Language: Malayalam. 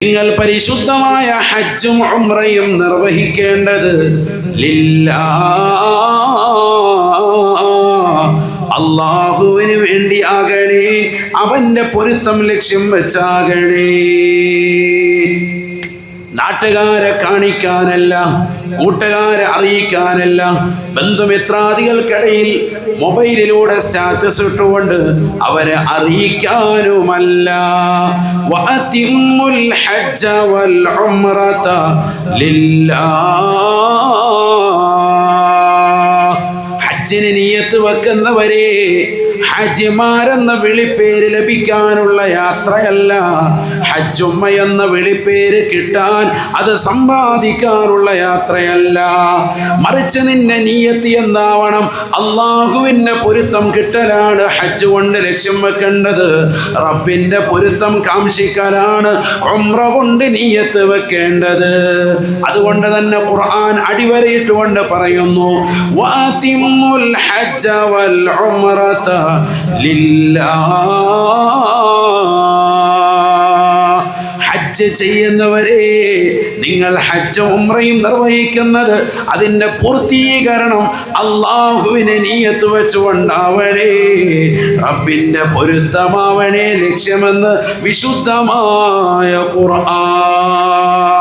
നിങ്ങൾ പരിശുദ്ധമായ ഹജ്ജും ഉംറയും നിർവഹിക്കേണ്ടത് അല്ലാഹുവിന് വേണ്ടി ആകണേ, അവന്റെ പൊരുത്തം ലക്ഷ്യം വെച്ചാകണേ. നാട്ടുകാരെ കാണിക്കാനല്ല, കൂട്ടുകാരെ അറിയിക്കാനല്ല, ബന്ധുമിത്രാദികൾക്കിടയിൽ മൊബൈലിലൂടെ സ്റ്റാറ്റസ് ഇട്ടുകൊണ്ട് അവരെ അറിയിക്കാനുമല്ല. വഅതിമ്മുൽ ഹജ്ജ വൽ ഉംറത ലില്ലാഹ്. ഹജ്ജിന് നിയ്യത്ത് വെക്കുന്നവരെ ഹജ്ജിമാരെന്ന വിളിപ്പേര് ലഭിക്കാനുള്ള യാത്രയല്ല, ഹജ്ജുമ്മ എന്ന വിളിപ്പേര് കിട്ടാൻ അത് സമ്പാദിക്കാനുള്ള യാത്രയല്ല. മറിച്ച് നിന്റെ നിയ്യത്ത് എന്താവണം? അള്ളാഹുവിൻ്റെ പൊരുത്തം കിട്ടലാണ് ഹജ്ജ് കൊണ്ട് ലക്ഷ്യം വെക്കേണ്ടത്. റബ്ബിൻ്റെ പൊരുത്തം കാംക്ഷിക്കലാണ് ഉംറ കൊണ്ട് നിയ്യത്ത് വെക്കേണ്ടത്. അതുകൊണ്ട് തന്നെ ഖുർആൻ അടിവരയിട്ടുകൊണ്ട് പറയുന്നു, വഅതിമ്മുൽ ഹജ്ജ വൽ ഉംറത ലില്ലാഹ്. ഹജ്ജ് ചെയ്യുന്നവരെ, നിങ്ങൾ ഹജ്ജ് ഉംറയും നിർവഹിക്കുന്നത് അതിൻ്റെ പൂർത്തീകരണം അള്ളാഹുവിനെ നിയ്യത്ത് വെച്ചുകൊണ്ടാവണേ, റബ്ബിൻ്റെ പൊരുത്തമാവണേ ലക്ഷ്യമെന്ന് വിശുദ്ധമായ ഖുർആൻ.